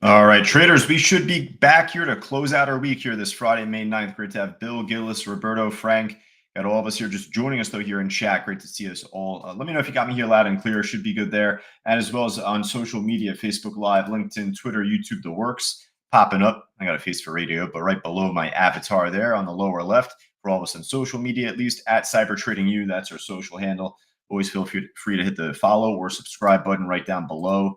All right, traders, we should be back here to close out our week here this Friday, May 9th. Great to have Bill, Gillis, Roberto, Frank, got all of us here just joining us, though, here in chat. Great to see us all. Let me know if you got me here loud and clear. Should be good there. And as well as on social media, Facebook Live, LinkedIn, Twitter, YouTube, the works popping up. I got a face for radio, but right below my avatar there on the lower left, for all of us on social media, at least at Cyber Trading U, that's our social handle. Always feel free to hit the follow or subscribe button right down below.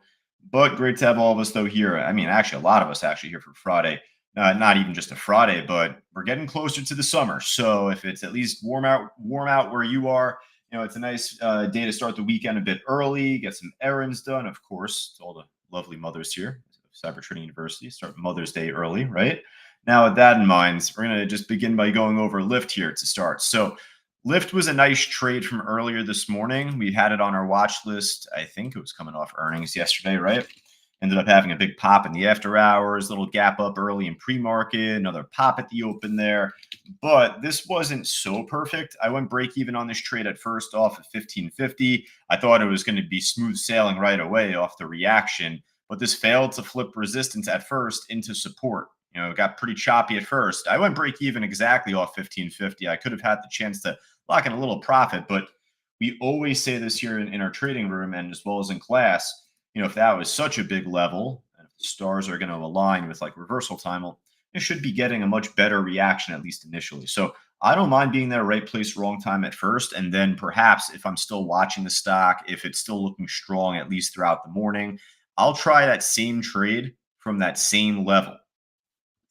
But great to have all of us, though, here. I mean, actually, a lot of us actually here for Friday. Not even just a Friday, but we're getting closer to the summer. So if it's at least warm out where you are, it's a nice day to start the weekend a bit early, get some errands done. Of course, to all the lovely mothers here, Cyber Trading University, start Mother's Day early, right? Now, with that in mind, we're going to just begin by going over LYFT here to start. So LYFT was a nice trade from earlier this morning. We had it on our watch list. I think it was coming off earnings yesterday, right? Ended up having a big pop in the after hours, little gap up early in pre-market, another pop at the open there. But this wasn't so perfect. I went break even on this trade at first off at 1550. I thought it was going to be smooth sailing right away off the reaction, but this failed to flip resistance at first into support. It got pretty choppy at first. I went break even exactly off 1550. I could have had the chance to lock in a little profit, but we always say this here in our trading room and as well as in class, if that was such a big level and if the stars are going to align with like reversal time, well, it should be getting a much better reaction, at least initially. So I don't mind being there right place, wrong time at first. And then perhaps if I'm still watching the stock, if it's still looking strong, at least throughout the morning, I'll try that same trade from that same level.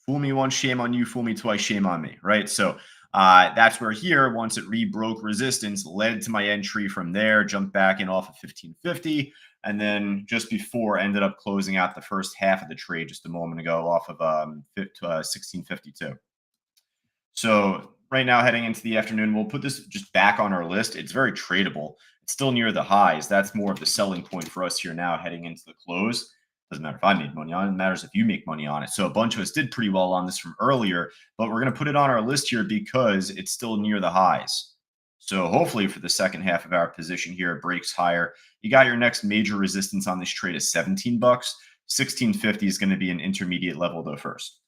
Fool me once, shame on you. Fool me twice, shame on me, right? So that's where here, once it rebroke resistance, led to my entry from there, jumped back in off of 1550, and then just before ended up closing out the first half of the trade just a moment ago off of 1652. So right now, heading into the afternoon, we'll put this just back on our list. It's very tradable. It's still near the highs. That's more of the selling point for us here now heading into the close. Doesn't matter if I made money on it. It matters if you make money on it. So a bunch of us did pretty well on this from earlier, but we're going to put it on our list here because it's still near the highs. So hopefully for the second half of our position here, it breaks higher. You got your next major resistance on this trade is 17 bucks. 1650 is going to be an intermediate level though first.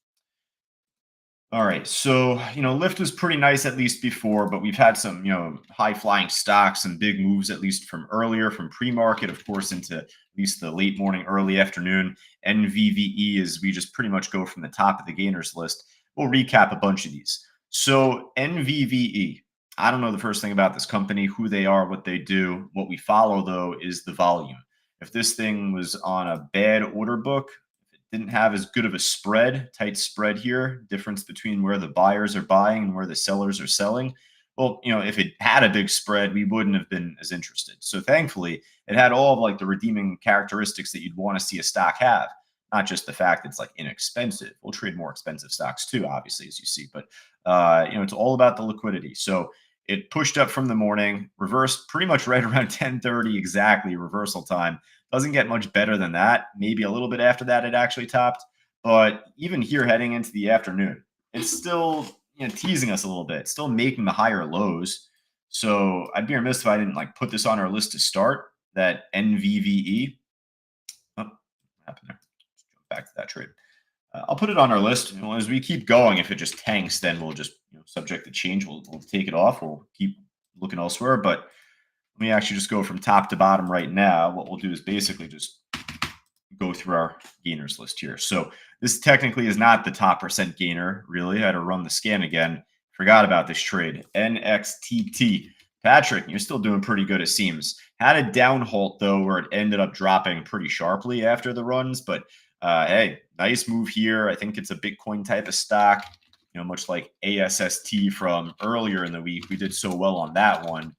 All right. So, LYFT was pretty nice at least before, but we've had some, high flying stocks and big moves at least from earlier, from pre-market, of course, into at least the late morning, early afternoon. NVVE is we just pretty much go from the top of the gainers list. We'll recap a bunch of these. So NVVE, I don't know the first thing about this company, who they are, what they do. What we follow, though, is the volume. If this thing was on a bad order book, didn't have as good of a spread, tight spread here, difference between where the buyers are buying and where the sellers are selling. Well, if it had a big spread, we wouldn't have been as interested. So thankfully, it had all of like the redeeming characteristics that you'd want to see a stock have, not just the fact it's like inexpensive. We'll trade more expensive stocks too, obviously, as you see, but it's all about the liquidity. So it pushed up from the morning, reversed pretty much right around 10:30 exactly reversal time. Doesn't get much better than that. Maybe a little bit after that, it actually topped. But even here heading into the afternoon, it's still teasing us a little bit, still making the higher lows. So I'd be remiss if I didn't like put this on our list to start, that NVVE. Oh, what happened there? Let's jump back to that trade. I'll put it on our list. As we keep going, if it just tanks, then we'll just subject to change. We'll take it off. We'll keep looking elsewhere. But let me actually just go from top to bottom right now. What we'll do is basically just go through our gainers list here. So this technically is not the top percent gainer, really. I had to run the scan again. Forgot about this trade. NXTT. Patrick, you're still doing pretty good, it seems. Had a down halt, though, where it ended up dropping pretty sharply after the runs. But hey, nice move here. I think it's a Bitcoin type of stock, much like ASST from earlier in the week. We did so well on that one.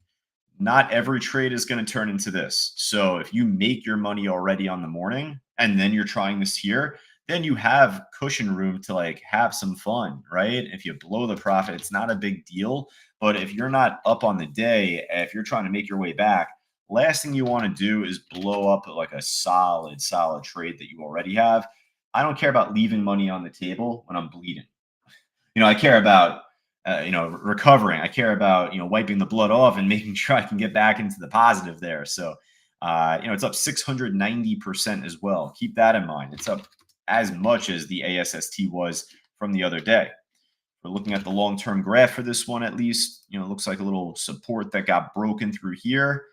Not every trade is going to turn into this. So if you make your money already on the morning and then you're trying this here, then you have cushion room to like have some fun, right? If you blow the profit, it's not a big deal. But if you're not up on the day, if you're trying to make your way back, last thing you want to do is blow up like a solid trade that you already have. I don't care about leaving money on the table when I'm bleeding. I care about recovering. I care about, wiping the blood off and making sure I can get back into the positive there. So, it's up 690% as well. Keep that in mind. It's up as much as the ASST was from the other day. We're looking at the long-term graph for this one, at least. It looks like a little support that got broken through here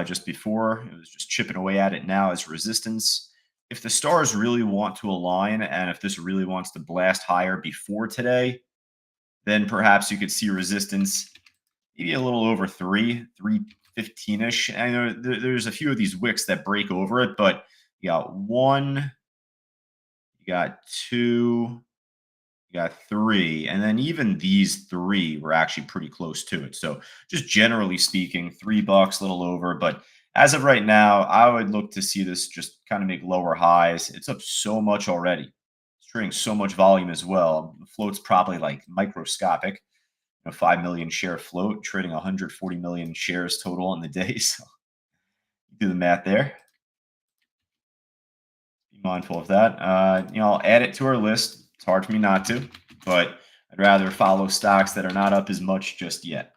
just before. It was just chipping away at it now as resistance. If the stars really want to align, and if this really wants to blast higher before today, then perhaps you could see resistance maybe a little over 315-ish. I know there's a few of these wicks that break over it, but you got one, you got two, you got three, and then even these three were actually pretty close to it. So just generally speaking, $3, a little over. But as of right now, I would look to see this just kind of make lower highs. It's up so much already. It's trading so much volume as well. The float's probably like microscopic. 5 million share float, trading 140 million shares total in the day. So do the math there. Be mindful of that. I'll add it to our list. It's hard for me not to, but I'd rather follow stocks that are not up as much just yet.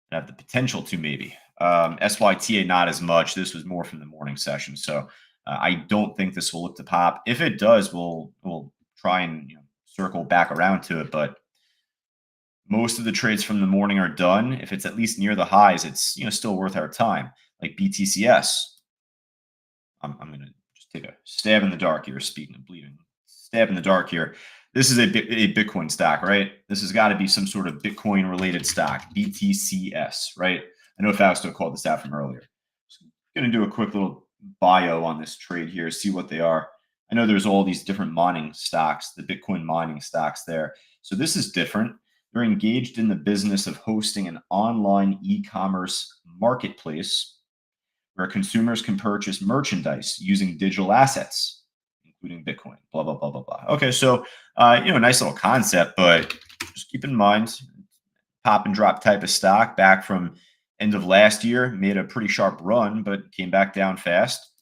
That have the potential to maybe. SYTA not as much. This was more from the morning session, so I don't think this will look to pop. If it does, we'll try and circle back around to it, but most of the trades from the morning are done. If it's at least near the highs, it's still worth our time. Like BTCS, I'm gonna just take a stab in the dark here. Speaking of bleeding, stab in the dark here. This is a Bitcoin stock, right? This has got to be some sort of Bitcoin related stock. BTCS, right? I know Fausto called this out from earlier. So I'm gonna do a quick little bio on this trade here, see what they are. I know there's all these different mining stocks, the Bitcoin mining stocks there. So this is different. They're engaged in the business of hosting an online e-commerce marketplace where consumers can purchase merchandise using digital assets, including Bitcoin, blah, blah, blah, blah, blah. Okay, so, nice little concept, but just keep in mind, pop and drop type of stock back from end of last year, made a pretty sharp run, but came back down fast.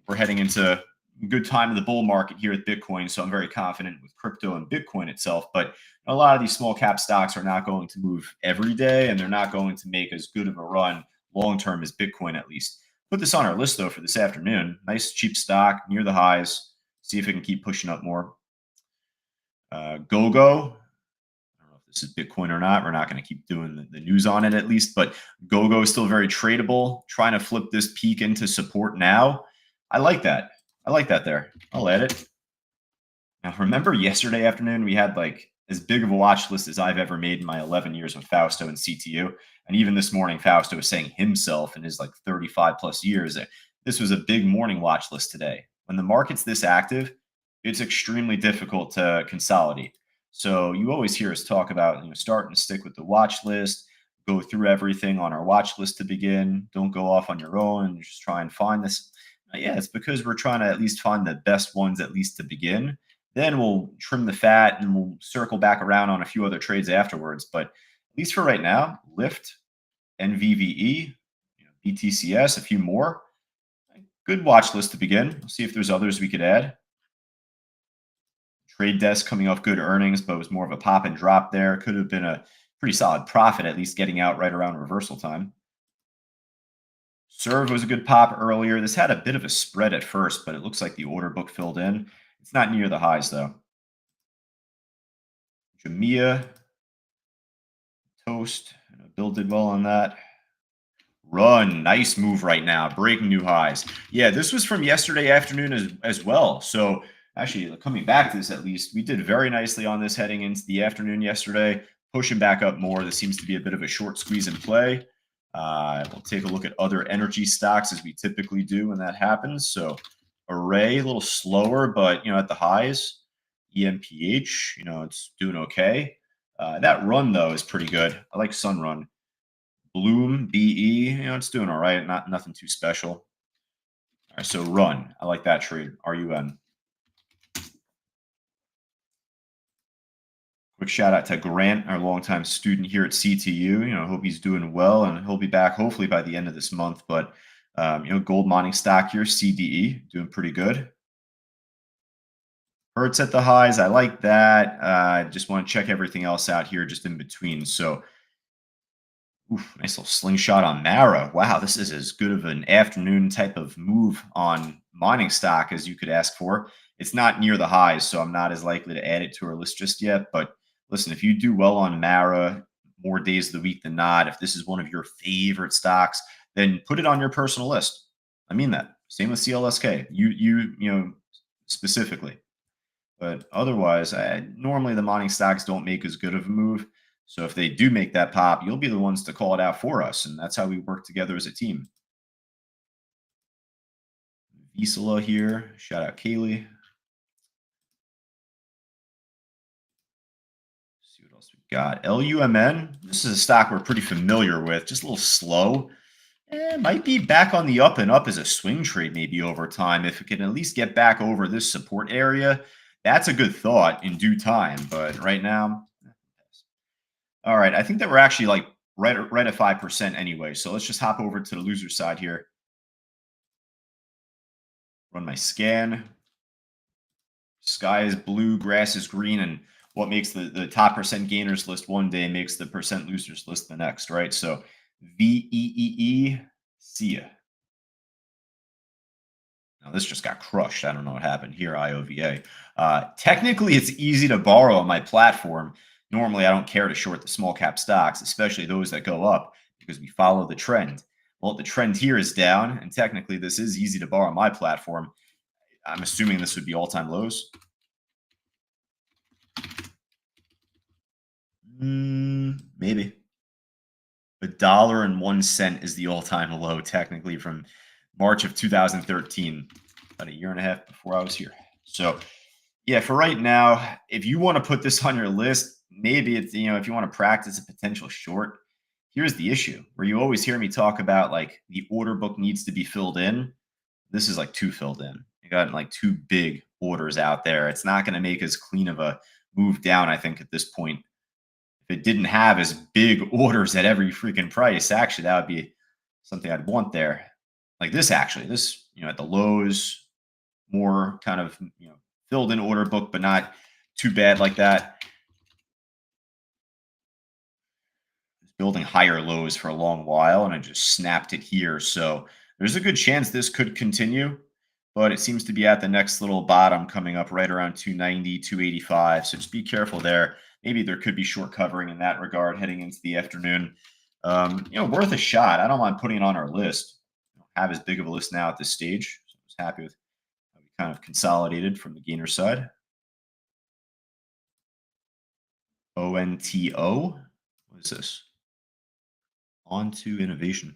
We're heading into a good time of the bull market here at Bitcoin, so I'm very confident with crypto and Bitcoin itself. But a lot of these small cap stocks are not going to move every day, and they're not going to make as good of a run long term as Bitcoin, at least. Put this on our list though for this afternoon. Nice cheap stock near the highs. See if it can keep pushing up more. GoGo. I don't know if this is Bitcoin or not. We're not going to keep doing the news on it at least, but GoGo is still very tradable. Trying to flip this peak into support now. I like that. I like that there. I'll add it. Now, remember yesterday afternoon, we had like as big of a watch list as I've ever made in my 11 years with Fausto and CTU. And even this morning, Fausto was saying himself in his like 35 plus years that this was a big morning watch list today. When the market's this active, it's extremely difficult to consolidate. So you always hear us talk about starting to stick with the watch list, go through everything on our watch list to begin. Don't go off on your own and just try and find this. Yeah, it's because we're trying to at least find the best ones at least to begin. Then we'll trim the fat and we'll circle back around on a few other trades afterwards. But at least for right now, LYFT, NVVE, BTCS, a few more. Good watch list to begin. We'll see if there's others we could add. Trade Desk coming off good earnings, but it was more of a pop and drop there. Could have been a pretty solid profit, at least getting out right around reversal time. Serve was a good pop earlier. This had a bit of a spread at first, but it looks like the order book filled in. It's not near the highs, though. Jamia, Toast. Bill did well on that. Run. Nice move right now. Breaking new highs. Yeah, this was from yesterday afternoon as well. So actually, coming back to this at least, we did very nicely on this heading into the afternoon yesterday. Pushing back up more. This seems to be a bit of a short squeeze in play. We'll take a look at other energy stocks as we typically do when that happens. So Array, a little slower, but at the highs. EMPH, it's doing okay. That run though is pretty good. I like Sunrun. Bloom, BE, it's doing all right. Nothing too special. All right, so run. I like that trade. RUN. Quick shout out to Grant, our longtime student here at CTU. Hope he's doing well, and he'll be back hopefully by the end of this month. But gold mining stock here, CDE, doing pretty good. Hertz at the highs. I like that. Just want to check everything else out here just in between. So, nice little slingshot on Mara. Wow, this is as good of an afternoon type of move on mining stock as you could ask for. It's not near the highs, so I'm not as likely to add it to our list just yet. But listen, if you do well on Mara more days of the week than not, if this is one of your favorite stocks, then put it on your personal list. I mean that. Same with CLSK. You specifically. But otherwise, normally the mining stocks don't make as good of a move. So if they do make that pop, you'll be the ones to call it out for us, and that's how we work together as a team. Vizsla here. Shout out Kaylee. See what else we got. LUMN. This is a stock we're pretty familiar with. Just a little slow. Might be back on the up and up as a swing trade, maybe over time. If it can at least get back over this support area, that's a good thought in due time. But right now, all right. I think that we're actually like right at 5% anyway. So let's just hop over to the loser side here. Run my scan. Sky is blue, grass is green, and what makes the top percent gainers list one day makes the percent losers list the next, right? So VEEE, see ya. Now this just got crushed. I don't know what happened here, IOVA. Technically, it's easy to borrow on my platform. Normally, I don't care to short the small cap stocks, especially those that go up, because we follow the trend. Well, the trend here is down, and technically, this is easy to borrow on my platform. I'm assuming this would be all-time lows. Maybe. $1.01 is the all-time low, technically, from March of 2013, about a year and a half before I was here. So, yeah, for right now, if you want to put this on your list, maybe it's, if you want to practice a potential short, here's the issue where you always hear me talk about like the order book needs to be filled in. This is like too filled in. You got like two big orders out there. It's not going to make as clean of a move down, I think, at this point. If it didn't have as big orders at every freaking price, actually, that would be something I'd want there. Like this, actually, this, at the lows, more kind of, filled in order book, but not too bad like that. It's building higher lows for a long while, and I just snapped it here. So there's a good chance this could continue, but it seems to be at the next little bottom coming up right around 290, 285. So just be careful there. Maybe there could be short covering in that regard heading into the afternoon. Worth a shot. I don't mind putting it on our list. I don't have as big of a list now at this stage. So I was happy with how we kind of consolidated from the gainer side. ONTO. What is this? Onto innovation.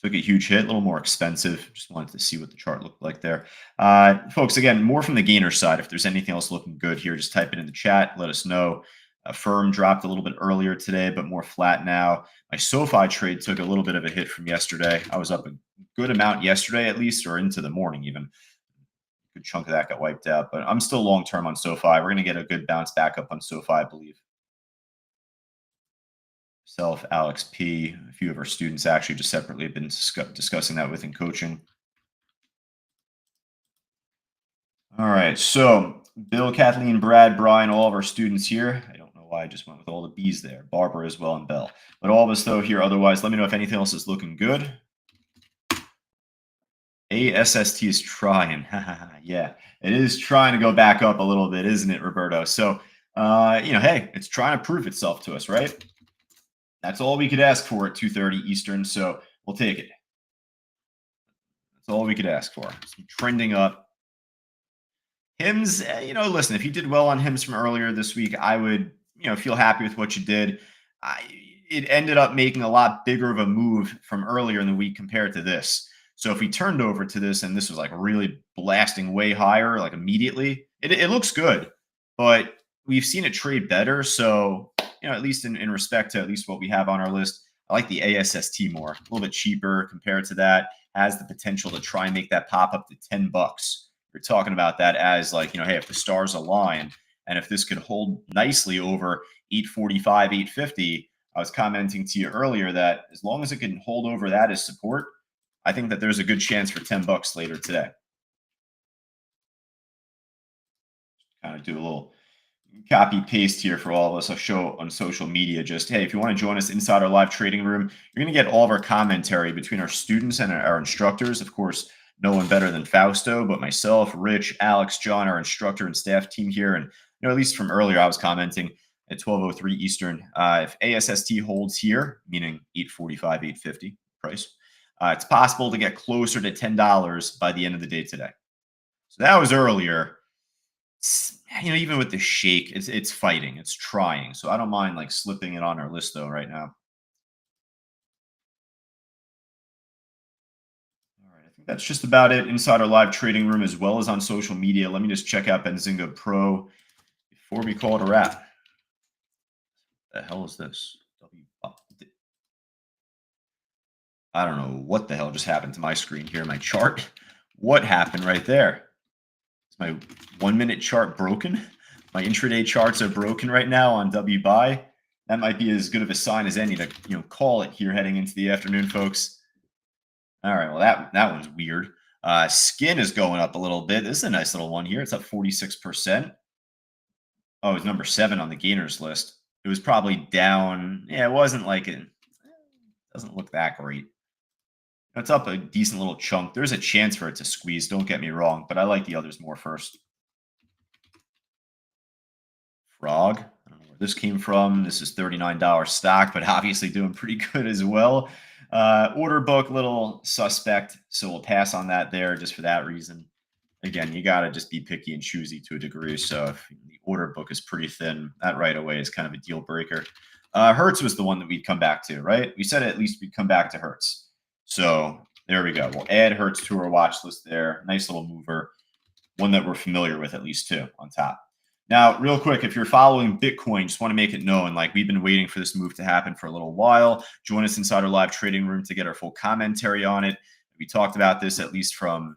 Took a huge hit, a little more expensive. Just wanted to see what the chart looked like there. Folks, again, more from the gainer side. If there's anything else looking good here, just type it in the chat. Let us know. Firm dropped a little bit earlier today, but more flat now. My SoFi trade took a little bit of a hit from yesterday. I was up a good amount yesterday, at least, or into the morning even. A good chunk of that got wiped out, but I'm still long-term on SoFi. We're going to get a good bounce back up on SoFi, I believe. Self, Alex P. A few of our students actually just separately have been discussing that within coaching. All right, so Bill, Kathleen, Brad, Brian, all of our students here. I don't know why I just went with all the B's there. Barbara as well and Bell. But all of us, though, here. Otherwise, let me know if anything else is looking good. ASST is trying. Yeah, it is trying to go back up a little bit, isn't it, Roberto? So, hey, it's trying to prove itself to us, right? That's all we could ask for at 2:30 Eastern, so we'll take it. That's all we could ask for. It's trending up. Hims, listen, if you did well on Hims from earlier this week, I would, feel happy with what you did. It ended up making a lot bigger of a move from earlier in the week compared to this. So if we turned over to this and this was like really blasting way higher, like immediately, it looks good, but we've seen it trade better. So, at least in respect to at least what we have on our list, I like the ASST more, a little bit cheaper compared to that, has the potential to try and make that pop up to $10. We're talking about that as like, hey, if the stars align and if this could hold nicely over 845, 850, I was commenting to you earlier that as long as it can hold over that as support, I think that there's a good chance for $10 later today. Kind of do a little copy paste here for all of us. I'll show on social media just, hey, if you want to join us inside our live trading room, you're going to get all of our commentary between our students and our instructors. Of course, no one better than Fausto, but myself, Rich, Alex, John, our instructor and staff team here. And, at least from earlier, I was commenting at 12:03 Eastern. If ASST holds here, meaning 845, 850 price, it's possible to get closer to $10 by the end of the day today. So that was earlier. Even with the shake, it's fighting, it's trying. So I don't mind like slipping it on our list though right now. All right, I think that's just about it inside our live trading room as well as on social media. Let me just check out Benzinga Pro before we call it a wrap. The hell is this? I don't know what the hell just happened to my screen here, my chart. What happened right there? Is my 1-minute chart broken? My intraday charts are broken right now on WBuy. That might be as good of a sign as any to call it here heading into the afternoon, folks. All right, well that one's weird. Skin is going up a little bit. This is a nice little one here. It's up 46%. Oh, it's number 7 on the gainers list. It was probably down. Yeah, it wasn't like it doesn't look that great. It's up a decent little chunk. There's a chance for it to squeeze, don't get me wrong, but I like the others more first. Frog. I don't know where this came from. This is $39 stock, but obviously doing pretty good as well. Order book, little suspect, so we'll pass on that there just for that reason. Again, you got to just be picky and choosy to a degree. So if the order book is pretty thin, that right away is kind of a deal breaker. Hertz was the one that we'd come back to, right? We said at least we'd come back to Hertz. So there we go. We'll add Hertz to our watch list there. Nice little mover. One that we're familiar with at least too on top. Now, real quick, if you're following Bitcoin, just want to make it known, like we've been waiting for this move to happen for a little while. Join us inside our live trading room to get our full commentary on it. We talked about this at least from,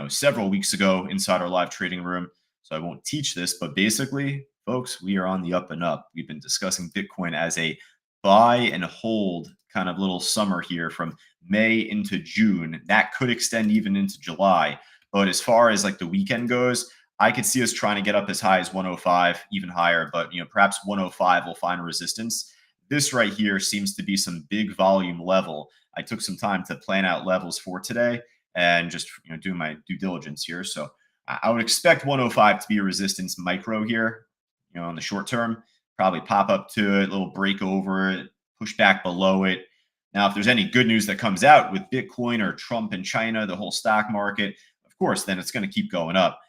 several weeks ago inside our live trading room. So I won't teach this, but basically, folks, we are on the up and up. We've been discussing Bitcoin as a buy and hold kind of little summer here from May into June. That could extend even into July. But as far as like the weekend goes, I could see us trying to get up as high as 105, even higher, but perhaps 105 will find resistance. This right here seems to be some big volume level. I took some time to plan out levels for today and just do my due diligence here. So I would expect 105 to be a resistance micro here, in the short term. Probably pop up to it, little break over it, push back below it. Now, if there's any good news that comes out with Bitcoin or Trump and China, the whole stock market, of course, then it's going to keep going up.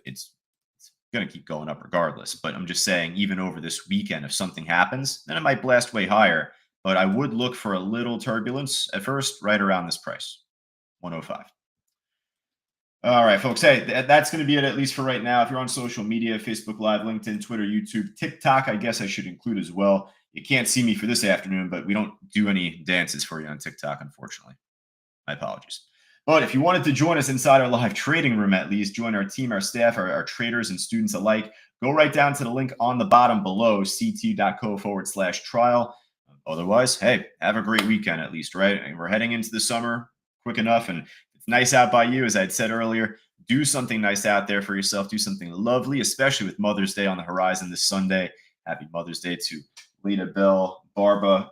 It's going to keep going up regardless. But I'm just saying, even over this weekend, if something happens, then it might blast way higher. But I would look for a little turbulence at first, right around this price, 105. All right, folks. Hey, that's going to be it, at least for right now. If you're on social media, Facebook Live, LinkedIn, Twitter, YouTube, TikTok, I guess I should include as well. You can't see me for this afternoon, but we don't do any dances for you on TikTok, unfortunately. My apologies. But if you wanted to join us inside our live trading room, at least join our team, our staff, our traders and students alike, go right down to the link on the bottom below, ct.co/trial. Otherwise, hey, have a great weekend at least, right? And we're heading into the summer quick enough, and it's nice out by you, as I'd said earlier. Do something nice out there for yourself. Do something lovely, especially with Mother's Day on the horizon this Sunday. Happy Mother's Day to Lita, Bell, Barbara,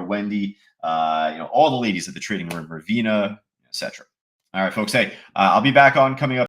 Wendy, all the ladies at the trading room, Ravina, etc. All right, folks. Hey, I'll be back on coming up.